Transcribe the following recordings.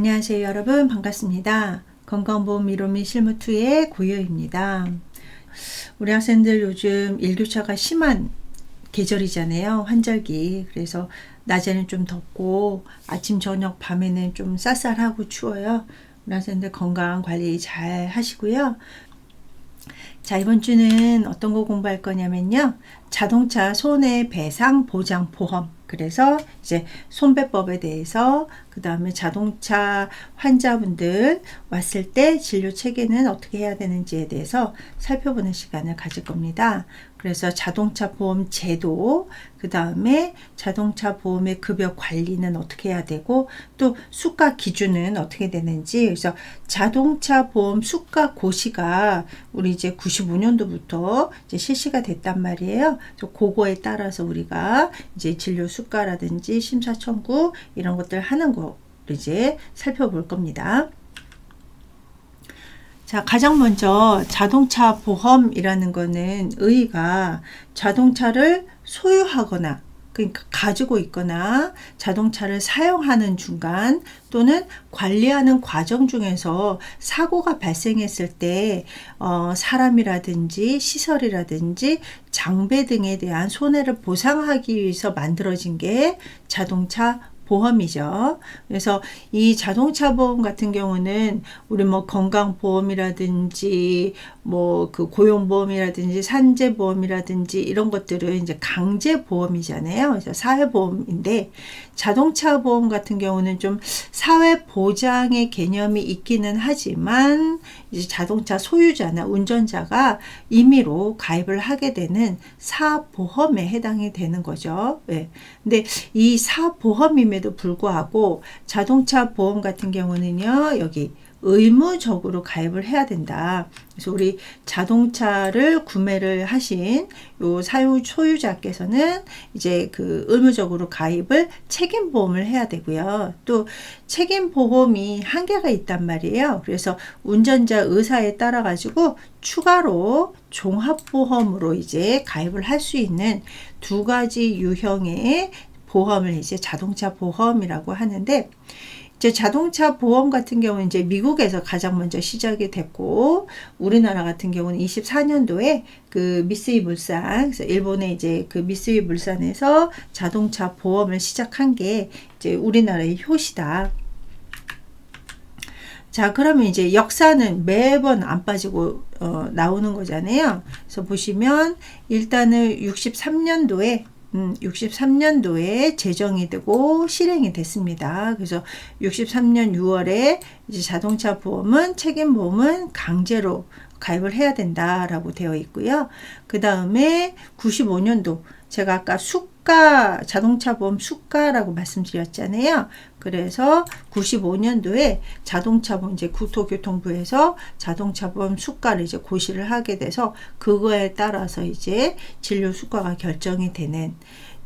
안녕하세요 여러분, 반갑습니다. 건강보험 미로미 실무2의 고요입니다. 우리 학생들 요즘 일교차가 심한 계절이잖아요. 환절기. 그래서 낮에는 좀 덥고 아침 저녁 밤에는 좀 쌀쌀하고 추워요. 우리 학생들 건강 관리 잘 하시고요. 자, 이번 주는 어떤 거 공부할 거냐면요, 자동차 손해배상 보장 보험. 그래서 이제 손배법에 대해서, 그 다음에 자동차 환자분들 왔을 때 진료 체계는 어떻게 해야 되는지에 대해서 살펴보는 시간을 가질 겁니다. 그래서 자동차 보험 제도, 그 다음에 자동차 보험의 급여 관리는 어떻게 해야 되고, 또 수가 기준은 어떻게 되는지. 그래서 자동차 보험 수가 고시가 우리 이제 95년도부터 이제 실시가 됐단 말이에요. 그래서 그거에 따라서 우리가 이제 진료 수가라든지 심사 청구 이런 것들 하는 거 이제 살펴볼 겁니다. 자, 가장 먼저 자동차 보험이라는 거는 의의가 자동차를 소유하거나, 그러니까 가지고 있거나 자동차를 사용하는 중간 또는 관리하는 과정 중에서 사고가 발생했을 때 사람이라든지 시설이라든지 장비 등에 대한 손해를 보상하기 위해서 만들어진 게 자동차 보험이죠. 그래서 이 자동차 보험 같은 경우는 우리 뭐 건강보험이라든지 뭐 그 고용보험이라든지 산재보험이라든지 이런 것들은 이제 강제보험이잖아요. 그래서 사회보험인데, 자동차 보험 같은 경우는 좀 사회보장의 개념이 있기는 하지만 이제 자동차 소유자나 운전자가 임의로 가입을 하게 되는 사보험에 해당이 되는 거죠. 네. 근데 이 사보험임에도 불구하고 자동차 보험 같은 경우는요, 여기 의무적으로 가입을 해야 된다. 그래서 우리 자동차를 구매를 하신 요 소유자께서는 이제 그 의무적으로 가입을 책임보험을 해야 되고요. 또 책임보험이 한계가 있단 말이에요. 그래서 운전자 의사에 따라 가지고 추가로 종합보험으로 이제 가입을 할 수 있는 두 가지 유형의 보험을 이제 자동차 보험이라고 하는데, 이제 자동차 보험 같은 경우는 이제 미국에서 가장 먼저 시작이 됐고, 우리나라 같은 경우는 24년도에 그 미쓰이 물산, 그래서 일본의 이제 그 미쓰이 물산에서 자동차 보험을 시작한 게 이제 우리나라의 효시다. 자, 그러면 이제 역사는 매번 안 빠지고 나오는 거잖아요. 그래서 보시면 일단은 63년도에 제정이 되고 실행이 됐습니다. 그래서 63년 6월에 이제 자동차 보험은 책임보험은 강제로 가입을 해야 된다라고 되어 있고요. 그 다음에 95년도 제가 아까 자동차 보험 수가라고 말씀드렸잖아요. 그래서 95년도에 자동차 보험, 이제 국토교통부에서 자동차 보험 수가를 이제 고시를 하게 돼서 그거에 따라서 이제 진료 수가가 결정이 되는.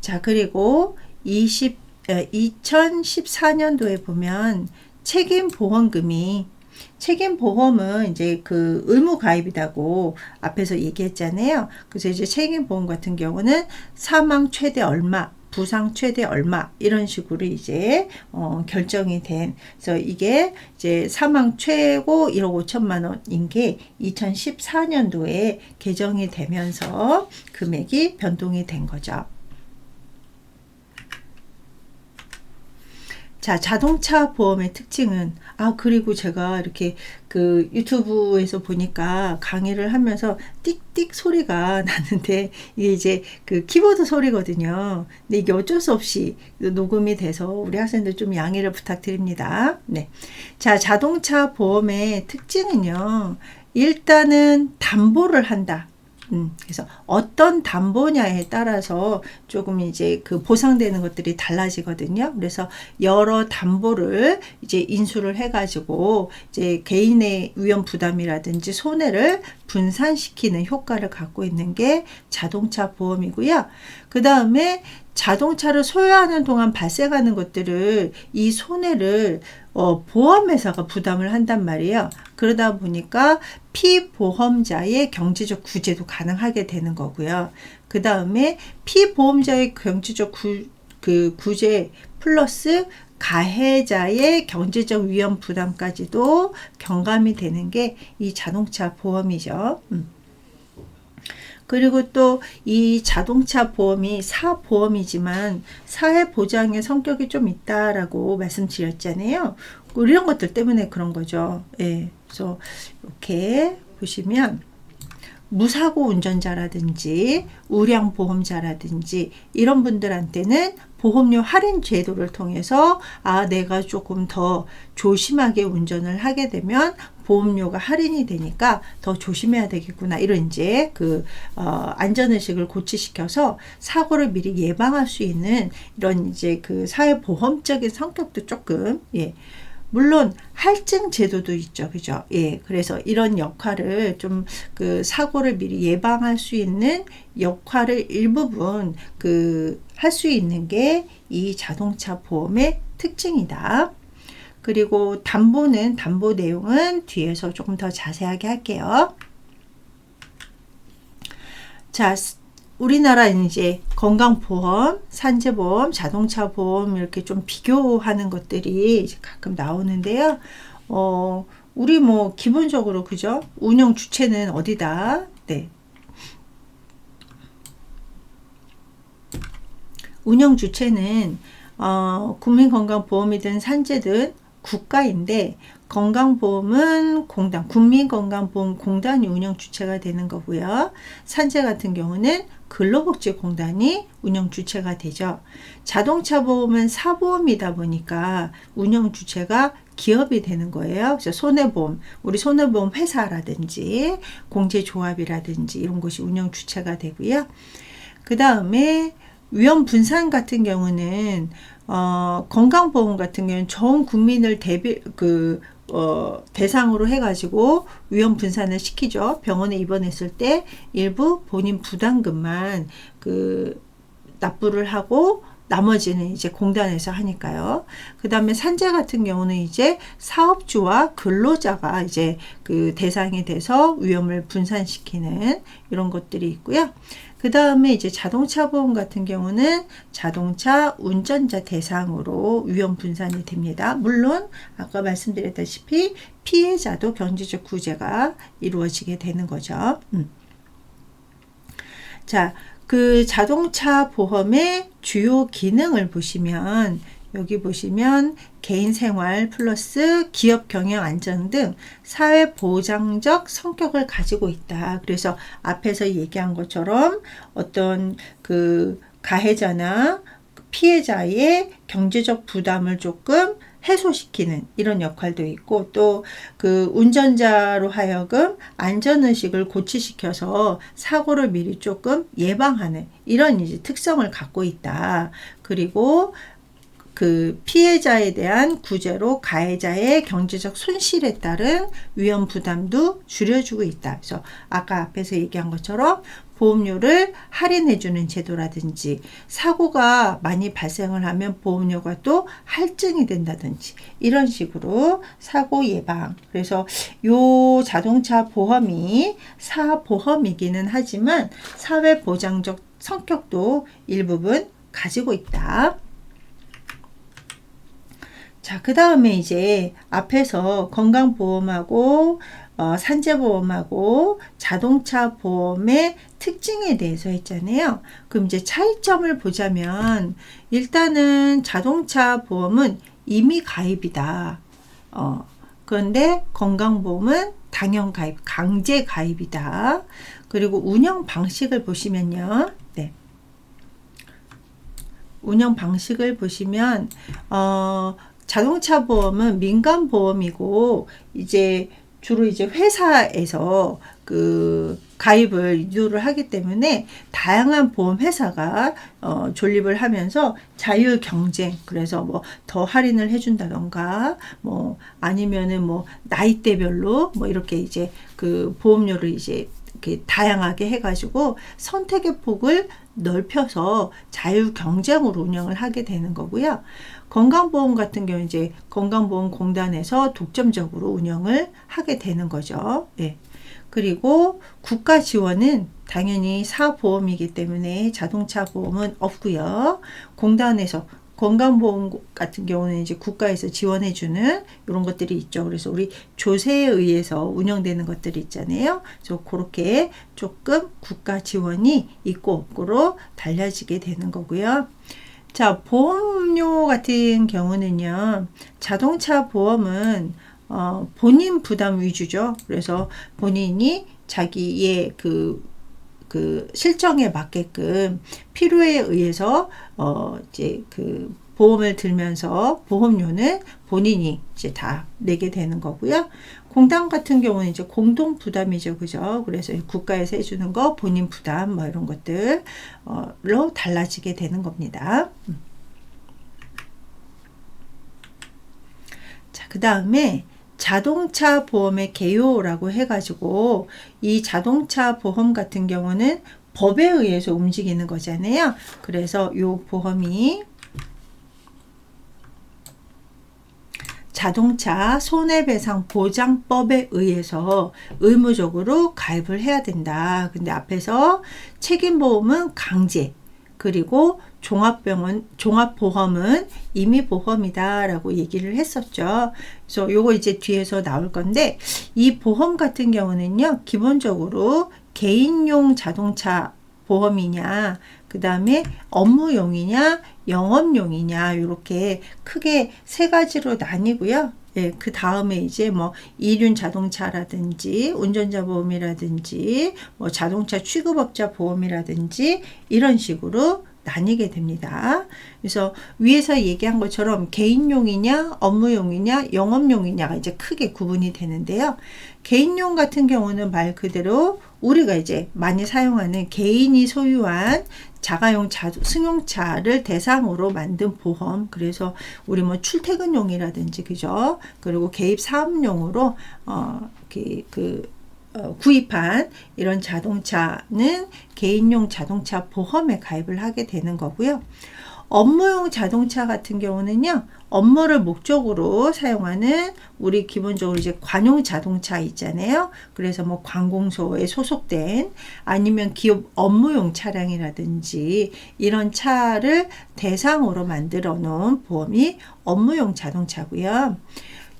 자, 그리고 2014년도에 보면 책임보험은 이제 그 의무 가입이라고 앞에서 얘기했잖아요. 그래서 이제 책임보험 같은 경우는 사망 최대 얼마, 부상 최대 얼마 이런 식으로 이제 결정이 된. 그래서 이게 이제 사망 최고 1억 5천만 원인 게 2014년도에 개정이 되면서 금액이 변동이 된 거죠. 자, 자동차 보험의 특징은, 그리고 제가 이렇게 그 유튜브에서 보니까 강의를 하면서 띡띡 소리가 나는데, 이게 이제 그 키보드 소리거든요. 근데 이게 어쩔 수 없이 녹음이 돼서 우리 학생들 좀 양해를 부탁드립니다. 네. 자, 자동차 보험의 특징은요, 일단은 담보를 한다. 그래서 어떤 담보냐에 따라서 조금 이제 그 보상되는 것들이 달라지거든요. 그래서 여러 담보를 이제 인수를 해가지고 이제 개인의 위험 부담이라든지 손해를 분산시키는 효과를 갖고 있는 게 자동차 보험이고요. 그 다음에 자동차를 소유하는 동안 발생하는 것들을, 이 손해를 보험회사가 부담을 한단 말이에요. 그러다 보니까 피보험자의 경제적 구제도 가능하게 되는 거고요. 그 다음에 피보험자의 경제적 구제 플러스 가해자의 경제적 위험 부담까지도 경감이 되는 게 이 자동차 보험이죠. 그리고 또 이 자동차 보험이 사보험이지만 사회보장의 성격이 좀 있다라고 말씀드렸잖아요. 이런 것들 때문에 그런 거죠. 예. 그래서 이렇게 보시면 무사고 운전자라든지 우량보험자라든지 이런 분들한테는 보험료 할인 제도를 통해서 내가 조금 더 조심하게 운전을 하게 되면 보험료가 할인이 되니까 더 조심해야 되겠구나, 이런 이제 안전의식을 고취시켜서 사고를 미리 예방할 수 있는 이런 이제 사회보험적인 성격도 조금, 물론 할증 제도도 있죠, 그죠? 그래서 이런 역할을 좀 사고를 미리 예방할 수 있는 역할을 일부분 할 수 있는 게 이 자동차 보험의 특징이다. 그리고 담보 내용은 뒤에서 조금 더 자세하게 할게요. 자, 우리나라 이제 건강보험, 산재보험, 자동차 보험 이렇게 좀 비교하는 것들이 이제 가끔 나오는데요. 우리 기본적으로 그죠? 운영 주체는 어디다? 네. 운영 주체는 국민건강보험이든 산재든 국가인데, 건강보험은 공단, 국민건강보험공단이 운영 주체가 되는 거고요. 산재 같은 경우는 근로복지공단이 운영 주체가 되죠. 자동차 보험은 사보험이다 보니까 운영 주체가 기업이 되는 거예요. 그래서 손해보험, 우리 손해보험 회사라든지 공제조합이라든지 이런 곳이 운영 주체가 되고요. 그 다음에 위험 분산 같은 경우는 건강보험 같은 경우는 전 국민을 대상으로 해가지고 위험 분산을 시키죠. 병원에 입원했을 때 일부 본인 부담금만 납부를 하고 나머지는 이제 공단에서 하니까요. 그 다음에 산재 같은 경우는 이제 사업주와 근로자가 이제 대상이 돼서 위험을 분산시키는 이런 것들이 있고요. 그 다음에 이제 자동차 보험 같은 경우는 자동차 운전자 대상으로 위험 분산이 됩니다. 물론 아까 말씀드렸다시피 피해자도 경제적 구제가 이루어지게 되는 거죠. 자, 자동차 보험의 주요 기능을 보시면, 여기 보시면 개인생활 플러스 기업 경영 안전 등 사회보장적 성격을 가지고 있다. 그래서 앞에서 얘기한 것처럼 어떤 가해자나 피해자의 경제적 부담을 조금 해소시키는 이런 역할도 있고, 또 운전자로 하여금 안전의식을 고취시켜서 사고를 미리 조금 예방하는 이런 이제 특성을 갖고 있다. 그리고 피해자에 대한 구제로 가해자의 경제적 손실에 따른 위험 부담도 줄여주고 있다. 그래서 아까 앞에서 얘기한 것처럼 보험료를 할인해주는 제도라든지, 사고가 많이 발생을 하면 보험료가 또 할증이 된다든지 이런 식으로 사고 예방. 그래서 요 자동차 보험이 사보험이기는 하지만 사회보장적 성격도 일부분 가지고 있다. 자, 그 다음에 이제 앞에서 건강보험하고 산재보험하고 자동차 보험의 특징에 대해서 했잖아요. 그럼 이제 차이점을 보자면, 일단은 자동차 보험은 임의 가입이다. 그런데 건강보험은 당연 가입, 강제 가입이다. 그리고 운영 방식을 보시면요. 네. 운영 방식을 보시면, 자동차 보험은 민간 보험이고, 이제 주로 이제 회사에서 가입을 유도를 하기 때문에 다양한 보험 회사가 존립을 하면서 자유 경쟁, 그래서 더 할인을 해준다던가, 아니면은 나이대별로 이렇게 이제 보험료를 이제 이렇게 다양하게 해가지고 선택의 폭을 넓혀서 자유 경쟁으로 운영을 하게 되는 거고요. 건강보험 같은 경우 이제 건강보험공단에서 독점적으로 운영을 하게 되는 거죠. 네. 그리고 국가 지원은 당연히 사보험이기 때문에 자동차 보험은 없고요. 공단에서 건강보험 같은 경우는 이제 국가에서 지원해주는 이런 것들이 있죠. 그래서 우리 조세에 의해서 운영되는 것들이 있잖아요. 그래서 그렇게 조금 국가 지원이 있고 없고로 달라지게 되는 거고요. 자, 보험료 같은 경우는요, 자동차 보험은 본인 부담 위주죠. 그래서 본인이 자기의 그 실정에 맞게끔 필요에 의해서 이제 그 보험을 들면서 보험료는 본인이 이제 다 내게 되는 거고요. 공단 같은 경우는 이제 공동 부담이죠, 그죠? 그래서 국가에서 해주는 거 본인 부담 뭐 이런 것들로 달라지게 되는 겁니다. 자, 그 다음에 자동차 보험의 개요라고 해가지고 이 자동차 보험 같은 경우는 법에 의해서 움직이는 거잖아요. 그래서 이 보험이 자동차 손해배상 보장법에 의해서 의무적으로 가입을 해야 된다. 근데 앞에서 책임보험은 강제, 그리고 종합보험은 임의보험이다 라고 얘기를 했었죠. 그래서 요거 이제 뒤에서 나올 건데, 이 보험 같은 경우는요, 기본적으로 개인용 자동차 보험이냐, 그 다음에 업무용이냐, 영업용이냐, 이렇게 크게 세 가지로 나뉘고요. 예, 그 다음에 이제 뭐 이륜 자동차라든지 운전자 보험이라든지 뭐 자동차 취급업자 보험이라든지 이런 식으로 나뉘게 됩니다. 그래서 위에서 얘기한 것처럼 개인용이냐, 업무용이냐, 영업용이냐가 이제 크게 구분이 되는데요. 개인용 같은 경우는 말 그대로 우리가 이제 많이 사용하는 개인이 소유한 자가용 승용차를 대상으로 만든 보험. 그래서 우리 뭐 출퇴근용이라든지, 그죠? 그리고 개입 사업용으로 구입한 이런 자동차는 개인용 자동차 보험에 가입을 하게 되는 거고요. 업무용 자동차 같은 경우는요, 업무를 목적으로 사용하는 우리 기본적으로 이제 관용 자동차 있잖아요. 그래서 뭐 관공서에 소속된 아니면 기업 업무용 차량이라든지 이런 차를 대상으로 만들어 놓은 보험이 업무용 자동차고요.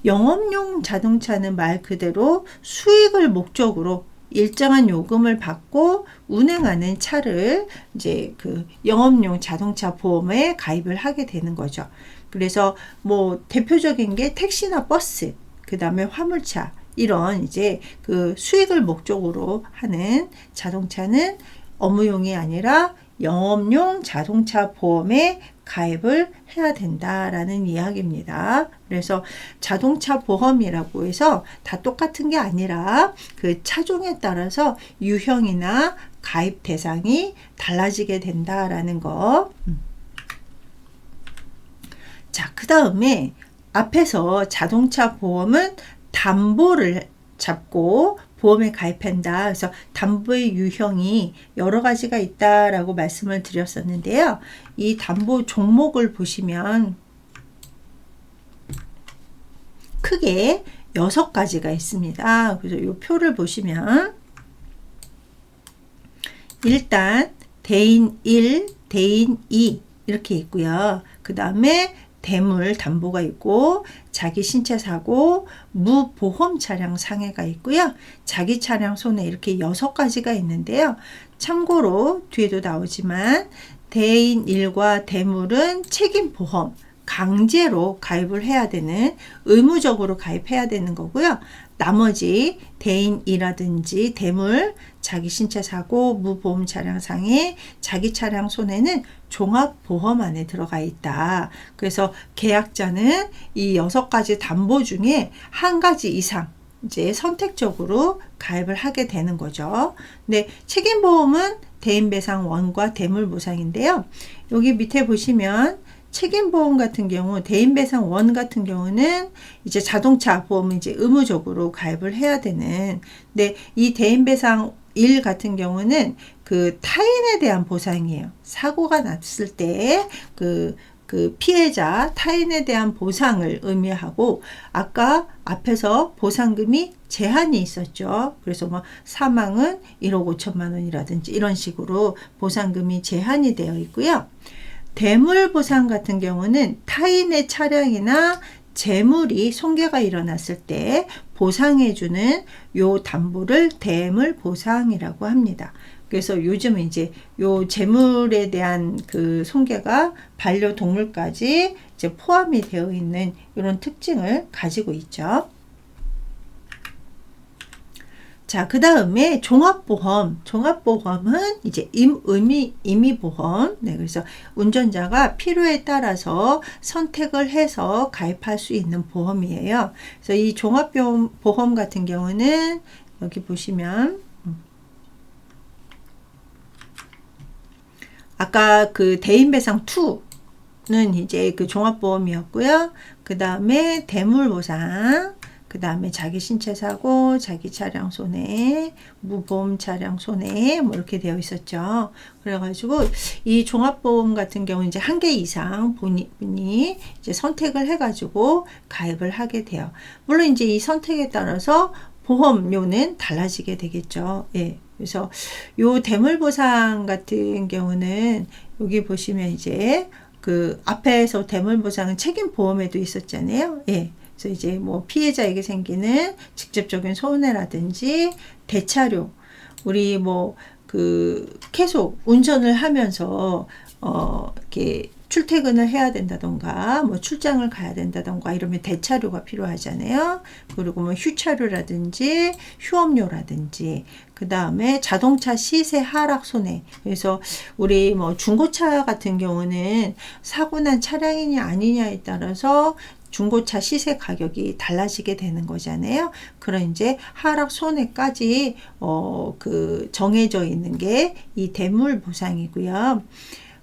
영업용 자동차는 말 그대로 수익을 목적으로 일정한 요금을 받고 운행하는 차를 이제 그 영업용 자동차 보험에 가입을 하게 되는 거죠. 그래서 뭐 대표적인 게 택시나 버스, 그 다음에 화물차, 이런 이제 그 수익을 목적으로 하는 자동차는 업무용이 아니라 영업용 자동차 보험에 가입을 해야 된다라는 이야기입니다. 그래서 자동차 보험이라고 해서 다 똑같은 게 아니라 그 차종에 따라서 유형이나 가입 대상이 달라지게 된다라는 거. 자, 그 다음에 앞에서 자동차 보험은 담보를 잡고 보험에 가입한다. 그래서 담보의 유형이 여러 가지가 있다라고 말씀을 드렸었는데요. 이 담보 종목을 보시면 크게 6가지가 있습니다. 그래서 이 표를 보시면 일단 대인 1, 대인 2 이렇게 있고요. 그 다음에 대물 담보가 있고 자기 신체 사고 무보험 차량 상해가 있고요. 자기 차량 손해 이렇게 6가지가 있는데요. 참고로 뒤에도 나오지만 대인 1과 대물은 책임보험 강제로 가입을 해야 되는, 의무적으로 가입해야 되는 거고요. 나머지 대인이라든지 대물, 자기 신체 사고, 무보험 차량 상해, 자기 차량 손해는 종합보험 안에 들어가 있다. 그래서 계약자는 이 6가지 담보 중에 한 가지 이상 이제 선택적으로 가입을 하게 되는 거죠. 근데 책임보험은 대인배상 1과 대물보상인데요. 여기 밑에 보시면 책임보험 같은 경우, 대인배상 1 같은 경우는 이제 자동차 보험은 이제 의무적으로 가입을 해야 되는, 근데 이 대인배상 1 같은 경우는 그 타인에 대한 보상이에요. 사고가 났을 때 그 피해자 타인에 대한 보상을 의미하고, 아까 앞에서 보상금이 제한이 있었죠. 그래서 뭐 사망은 1억 5천만 원이라든지 이런 식으로 보상금이 제한이 되어 있고요. 대물보상 같은 경우는 타인의 차량이나 재물이 손괴가 일어났을 때 보상해주는 요 담보를 대물보상이라고 합니다. 그래서 요즘은 이제 요 재물에 대한 그 손괴가 반려동물까지 이제 포함이 되어 있는 이런 특징을 가지고 있죠. 자, 그 다음에 종합보험. 종합보험은 이제 임의보험. 네, 그래서 운전자가 필요에 따라서 선택을 해서 가입할 수 있는 보험이에요. 그래서 이 종합보험 같은 경우는 여기 보시면 아까 그 대인배상 2는 이제 그 종합보험이었고요. 그 다음에 대물보상, 그 다음에 자기 신체 사고, 자기 차량 손해, 무보험 차량 손해, 뭐 이렇게 되어 있었죠. 그래가지고 이 종합보험 같은 경우는 이제 한 개 이상 분이 이제 선택을 해가지고 가입을 하게 돼요. 물론 이제 이 선택에 따라서 보험료는 달라지게 되겠죠. 예. 그래서 요 대물보상 같은 경우는 여기 보시면 이제 그 앞에서 대물보상은 책임보험에도 있었잖아요. 예. 그래서 이제 뭐 피해자에게 생기는 직접적인 손해라든지 대차료, 우리 뭐 그 계속 운전을 하면서 이렇게 출퇴근을 해야 된다던가 뭐 출장을 가야 된다던가 이러면 대차료가 필요하잖아요. 그리고 뭐 휴차료라든지 휴업료라든지 그 다음에 자동차 시세 하락 손해. 그래서 우리 뭐 중고차 같은 경우는 사고 난 차량이냐 아니냐에 따라서 중고차 시세 가격이 달라지게 되는 거잖아요. 그런 이제 하락 손해까지 그 정해져 있는 게 이 대물 보상이고요.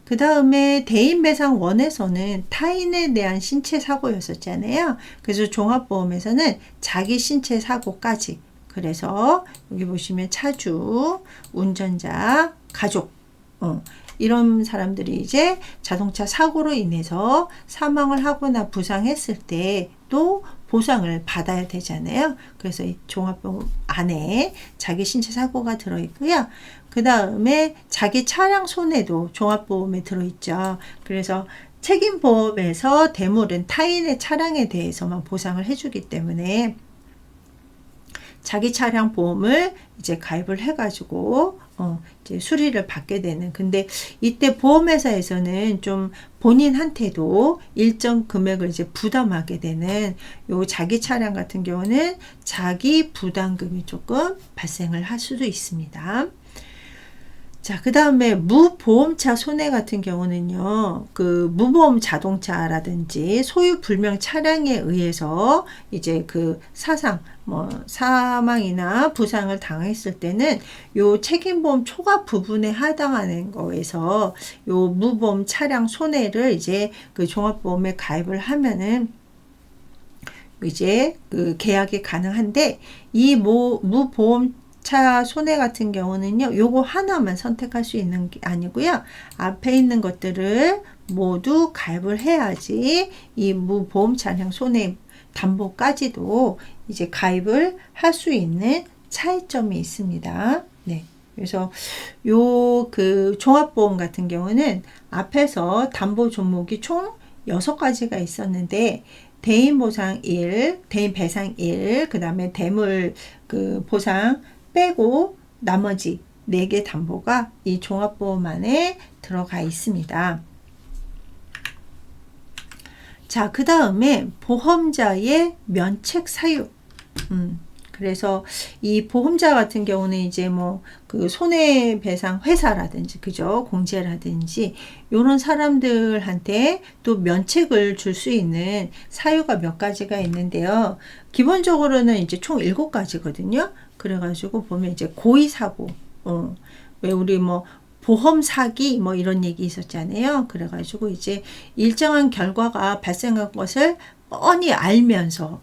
그 다음에 대인배상 1에서는 타인에 대한 신체 사고였었잖아요. 그래서 종합보험에서는 자기 신체 사고까지. 그래서 여기 보시면 차주, 운전자, 가족, 이런 사람들이 이제 자동차 사고로 인해서 사망을 하거나 부상했을 때 또 보상을 받아야 되잖아요. 그래서 이 종합보험 안에 자기 신체 사고가 들어있고요. 그 다음에 자기 차량 손해도 종합보험에 들어있죠. 그래서 책임보험에서 대물은 타인의 차량에 대해서만 보상을 해주기 때문에 자기 차량 보험을 이제 가입을 해가지고 이제 수리를 받게 되는. 근데 이때 보험회사에서는 좀 본인한테도 일정 금액을 이제 부담하게 되는 요 자기 차량 같은 경우는 자기 부담금이 조금 발생을 할 수도 있습니다. 자, 그 다음에 무보험차 손해 같은 경우는요, 그 무보험 자동차라든지 소유 불명 차량에 의해서 이제 그 사망이나 부상을 당했을 때는 요 책임보험 초과 부분에 해당하는 거에서 요 무보험 차량 손해를 이제 그 종합보험에 가입을 하면은 이제 그 계약이 가능한데 이 무보험 차 손해 같은 경우는요, 요거 하나만 선택할 수 있는 게 아니고요. 앞에 있는 것들을 모두 가입을 해야지 이 무보험 차량 손해 담보까지도 이제 가입을 할 수 있는 차이점이 있습니다. 네. 그래서 요 그 종합보험 같은 경우는 앞에서 담보 종목이 총 6가지가 있었는데 대인보상 1, 대인배상 1, 그 다음에 대물 그 보상 빼고 나머지 4개 담보가 이 종합보험 안에 들어가 있습니다. 자, 그 다음에 보험자의 면책 사유. 그래서 이 보험자 같은 경우는 이제 뭐 그 손해배상 회사라든지 그죠, 공제라든지 이런 사람들한테 또 면책을 줄 수 있는 사유가 몇 가지가 있는데요. 기본적으로는 이제 총 7가지거든요. 그래가지고 보면 이제 고의사고, 왜 우리 뭐 보험 사기 뭐 이런 얘기 있었잖아요. 그래가지고 이제 일정한 결과가 발생한 것을 뻔히 알면서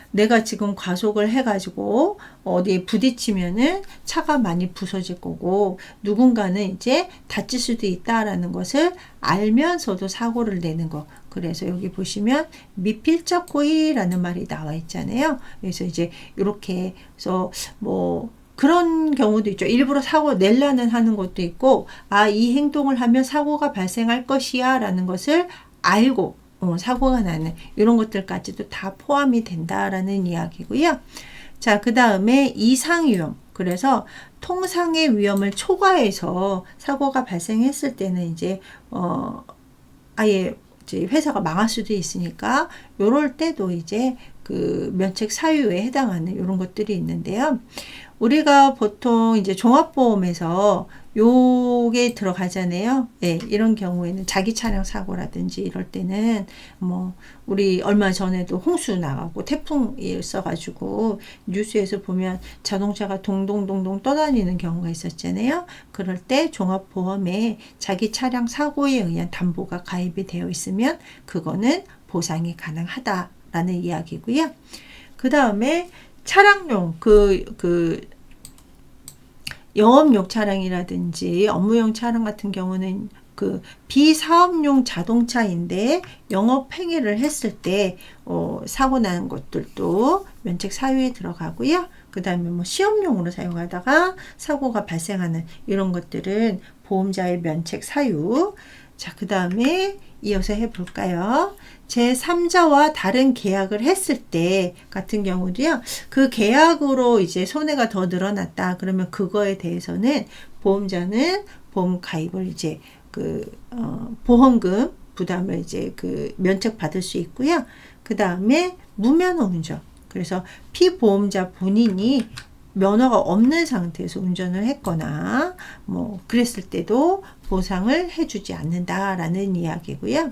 내가 지금 과속을 해가지고 어디에 부딪히면은 차가 많이 부서질 거고 누군가는 이제 다칠 수도 있다라는 것을 알면서도 사고를 내는 거. 그래서 여기 보시면 미필적 고의라는 말이 나와 있잖아요. 그래서 이제 이렇게 해서 뭐 그런 경우도 있죠. 일부러 사고 내려는 하는 것도 있고, 이 행동을 하면 사고가 발생할 것이야 라는 것을 알고 사고가 나는 이런 것들까지도 다 포함이 된다라는 이야기고요. 자, 그 다음에 이상위험. 그래서 통상의 위험을 초과해서 사고가 발생했을 때는 이제 아예 이제 회사가 망할 수도 있으니까 요럴 때도 이제 그 면책 사유에 해당하는 이런 것들이 있는데요. 우리가 보통 이제 종합보험에서 요게 들어가잖아요. 예, 이런 경우에는 자기 차량 사고라든지 이럴 때는 뭐 우리 얼마 전에도 홍수 나가고 태풍이 있어가지고 뉴스에서 보면 자동차가 동동동동 떠다니는 경우가 있었잖아요. 그럴 때 종합보험에 자기 차량 사고에 의한 담보가 가입이 되어 있으면 그거는 보상이 가능하다라는 이야기고요. 그 다음에 차량용 영업용 차량이라든지 업무용 차량 같은 경우는 그 비사업용 자동차인데 영업 행위를 했을 때 사고 나는 것들도 면책 사유에 들어가고요. 그 다음에 뭐 시험용으로 사용하다가 사고가 발생하는 이런 것들은 보험자의 면책 사유. 자, 그 다음에 이어서 해볼까요? 제3자와 다른 계약을 했을 때 같은 경우도요, 그 계약으로 이제 손해가 더 늘어났다. 그러면 그거에 대해서는 보험자는 보험 가입을 이제 보험금 부담을 이제 면책 받을 수 있고요. 그 다음에 무면허 운전. 그래서 피보험자 본인이 면허가 없는 상태에서 운전을 했거나 뭐 그랬을 때도 보상을 해주지 않는다라는 이야기고요.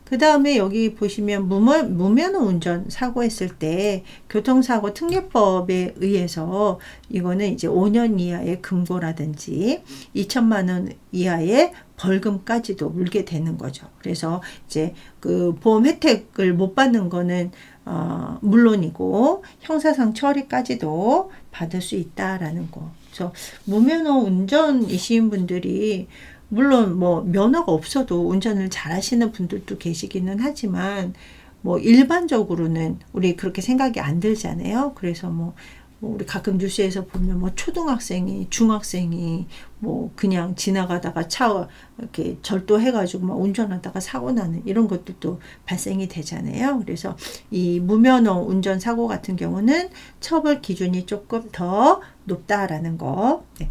그 다음에 여기 보시면 무면허 운전 사고했을 때 교통사고 특례법에 의해서 이거는 이제 5년 이하의 금고라든지 2천만 원 이하의 벌금까지도 물게 되는 거죠. 그래서 이제 그 보험 혜택을 못 받는 거는 물론이고 형사상 처리까지도 받을 수 있다라는 거. 그래서 무면허 운전이신 분들이 물론 뭐 면허가 없어도 운전을 잘 하시는 분들도 계시기는 하지만 뭐 일반적으로는 우리 그렇게 생각이 안 들잖아요. 그래서 뭐 우리 가끔 뉴스에서 보면 뭐 초등학생이 중학생이 뭐 그냥 지나가다가 차 이렇게 절도해가지고 막 운전하다가 사고 나는 이런 것들도 발생이 되잖아요. 그래서 이 무면허 운전 사고 같은 경우는 처벌 기준이 조금 더 높다라는 거. 네.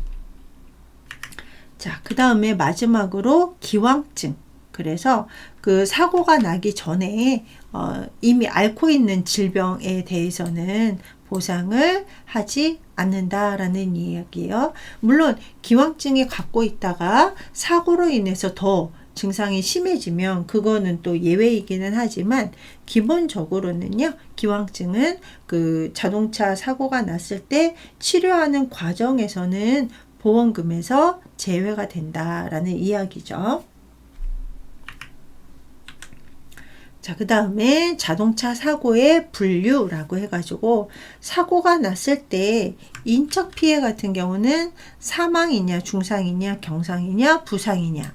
자, 그 다음에 마지막으로 기왕증. 그래서 그 사고가 나기 전에 이미 앓고 있는 질병에 대해서는 보상을 하지 않는다라는 이야기예요. 물론 기왕증이 갖고 있다가 사고로 인해서 더 증상이 심해지면 그거는 또 예외이기는 하지만 기본적으로는요, 기왕증은 그 자동차 사고가 났을 때 치료하는 과정에서는 보험금에서 제외가 된다라는 이야기죠. 자, 그 다음에 자동차 사고의 분류라고 해가지고 사고가 났을 때 인적 피해 같은 경우는 사망이냐, 중상이냐, 경상이냐, 부상이냐.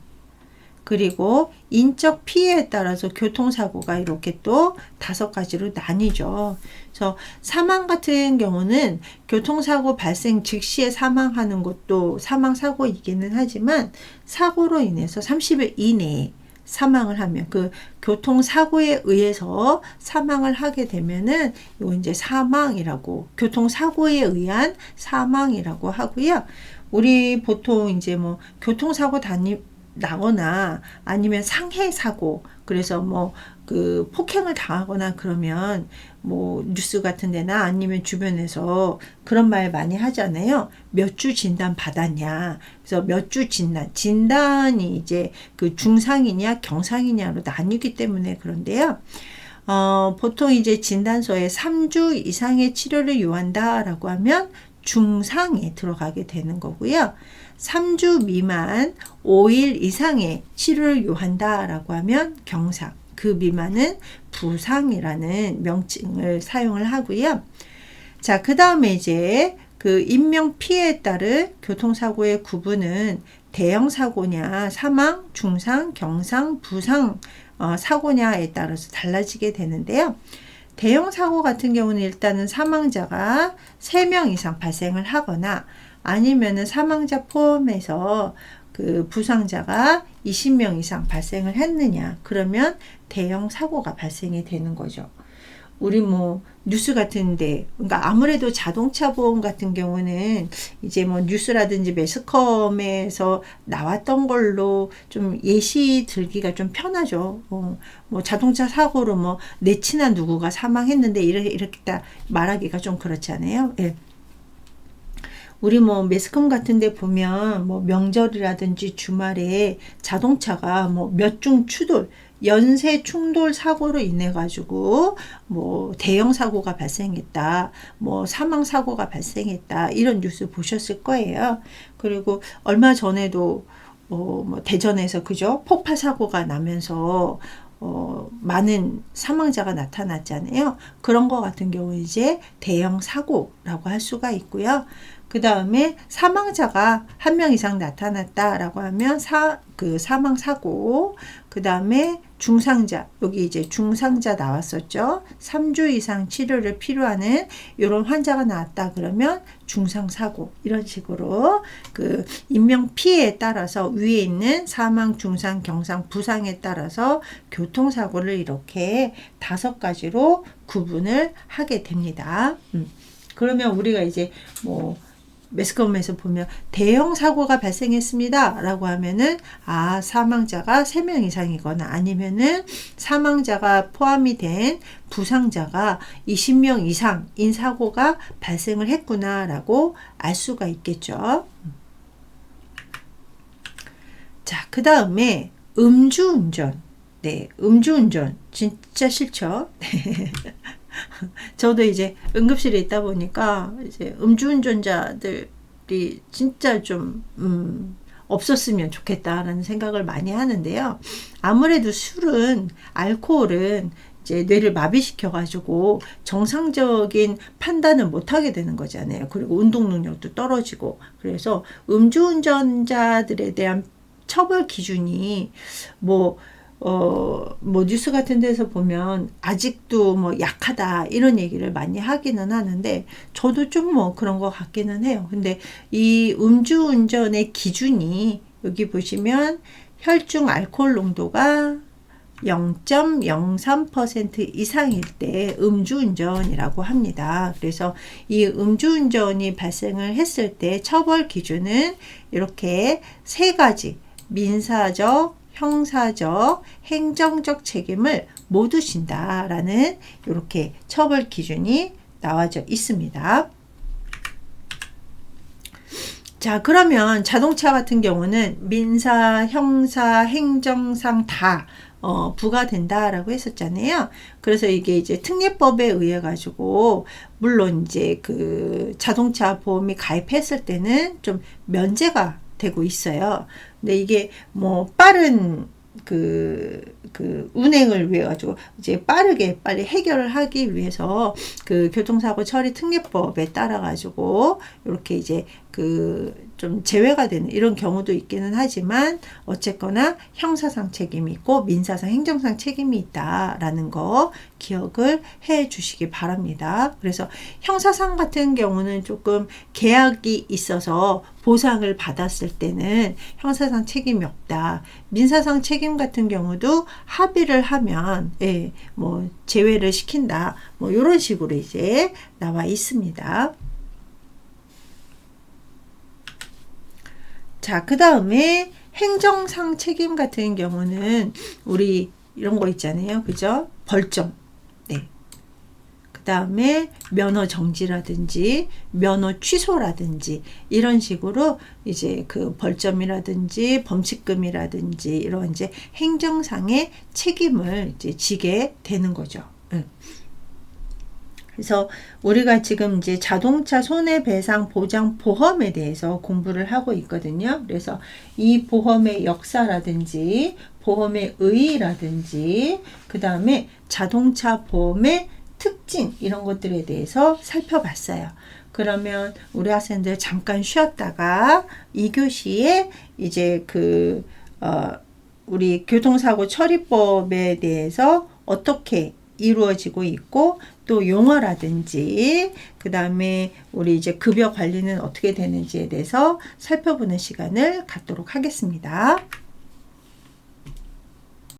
그리고 인적 피해에 따라서 교통사고가 이렇게 또 5가지로 나뉘죠. 그래서 사망 같은 경우는 교통사고 발생 즉시에 사망하는 것도 사망사고이기는 하지만 사고로 인해서 30일 이내에 사망을 하면 그 교통사고에 의해서 사망을 하게 되면은 이거 이제 사망이라고 교통사고에 의한 사망이라고 하고요. 우리 보통 이제 뭐 교통사고 나거나 아니면 상해 사고 그래서 뭐 그 폭행을 당하거나 그러면 뭐 뉴스 같은 데나 아니면 주변에서 그런 말 많이 하잖아요. 몇 주 진단 받았냐. 그래서 몇 주 진단이 이제 그 중상이냐 경상이냐로 나뉘기 때문에 그런데요. 보통 이제 진단서에 3주 이상의 치료를 요한다라고 하면 중상에 들어가게 되는 거고요. 3주 미만 5일 이상의 치료를 요한다라고 하면 경상, 그 미만은 부상이라는 명칭을 사용을 하고요. 자, 그 다음에 이제 그 인명 피해에 따른 교통사고의 구분은 대형 사고냐, 사망, 중상, 경상, 부상 사고냐에 따라서 달라지게 되는데요. 대형 사고 같은 경우는 일단은 사망자가 3명 이상 발생을 하거나 아니면은 사망자 포함해서 그 부상자가 20명 이상 발생을 했느냐, 그러면 대형 사고가 발생이 되는 거죠. 우리 뭐 뉴스 같은데, 그러니까 아무래도 자동차 보험 같은 경우는 이제 뭐 뉴스라든지 매스컴에서 나왔던 걸로 좀 예시 들기가 좀 편하죠. 뭐 자동차 사고로 뭐 내 친한 누구가 사망했는데 이렇게 딱 말하기가 좀 그렇잖아요. 예. 우리 뭐 매스컴 같은 데 보면 뭐 명절이라든지 주말에 자동차가 뭐 몇 중 추돌, 연쇄 충돌 사고로 인해 가지고 뭐 대형 사고가 발생했다, 뭐 사망 사고가 발생했다, 이런 뉴스 보셨을 거예요. 그리고 얼마 전에도 뭐 대전에서 그죠? 폭파 사고가 나면서 많은 사망자가 나타났잖아요. 그런 거 같은 경우 이제 대형 사고라고 할 수가 있고요. 그 다음에 사망자가 1명 이상 나타났다라고 하면 사망 사고, 그 다음에 중상자, 여기 이제 중상자 나왔었죠. 3주 이상 치료를 필요하는 이런 환자가 나왔다 그러면 중상 사고, 이런 식으로 그 인명 피해에 따라서 위에 있는 사망, 중상, 경상, 부상에 따라서 교통사고를 이렇게 5가지로 구분을 하게 됩니다. 그러면 우리가 이제 뭐 매스컴에서 보면 대형 사고가 발생했습니다 라고 하면은 사망자가 3명 이상이거나 아니면은 사망자가 포함이 된 부상자가 20명 이상인 사고가 발생을 했구나 라고 알 수가 있겠죠. 자, 그 다음에 음주운전. 네, 음주운전 진짜 싫죠. 저도 이제 응급실에 있다 보니까 이제 음주운전자들이 진짜 좀 없었으면 좋겠다라는 생각을 많이 하는데요. 아무래도 알코올은 이제 뇌를 마비시켜 가지고 정상적인 판단을 못 하게 되는 거잖아요. 그리고 운동 능력도 떨어지고, 그래서 음주운전자들에 대한 처벌 기준이 뭐 뉴스 같은 데서 보면 아직도 뭐 약하다 이런 얘기를 많이 하기는 하는데, 저도 좀 뭐 그런 것 같기는 해요. 근데 이 음주운전의 기준이 여기 보시면 혈중 알코올 농도가 0.03% 이상일 때 음주운전이라고 합니다. 그래서 이 음주운전이 발생을 했을 때 처벌 기준은 이렇게 3가지, 민사적, 형사적, 행정적 책임을 모두 진다라는 이렇게 처벌 기준이 나와져 있습니다. 자, 그러면 자동차 같은 경우는 민사, 형사, 행정상 다 부과된다라고 했었잖아요. 그래서 이게 이제 특례법에 의해 가지고 물론 이제 그 자동차 보험이 가입했을 때는 좀 면제가 되고 있어요. 근데 이게 뭐 빠른 운행을 위해 가지고 이제 빨리 해결을 하기 위해서 그 교통사고 처리 특례법에 따라 가지고 이렇게 이제 좀 제외가 되는 이런 경우도 있기는 하지만, 어쨌거나 형사상 책임이 있고 민사상, 행정상 책임이 있다라는 거 기억을 해 주시기 바랍니다. 그래서 형사상 같은 경우는 조금 계약이 있어서 보상을 받았을 때는 형사상 책임이 없다. 민사상 책임 같은 경우도 합의를 하면 뭐 제외를 시킨다. 뭐 이런 식으로 이제 나와 있습니다. 자, 그 다음에 행정상 책임 같은 경우는 우리 이런 거 있잖아요. 그죠? 벌점. 네. 그 다음에 면허 정지라든지 면허 취소라든지 이런 식으로 이제 그 벌점이라든지 범칙금이라든지 이런 이제 행정상의 책임을 이제 지게 되는 거죠. 그래서 우리가 지금 이제 자동차 손해배상 보장 보험에 대해서 공부를 하고 있거든요. 그래서 이 보험의 역사라든지 보험의 의의라든지 그 다음에 자동차 보험의 특징 이런 것들에 대해서 살펴봤어요. 그러면 우리 학생들 잠깐 쉬었다가 2교시에 이제 우리 교통사고 처리법에 대해서 어떻게 이루어지고 있고 또 용어라든지 그 다음에 우리 이제 급여 관리는 어떻게 되는지에 대해서 살펴보는 시간을 갖도록 하겠습니다.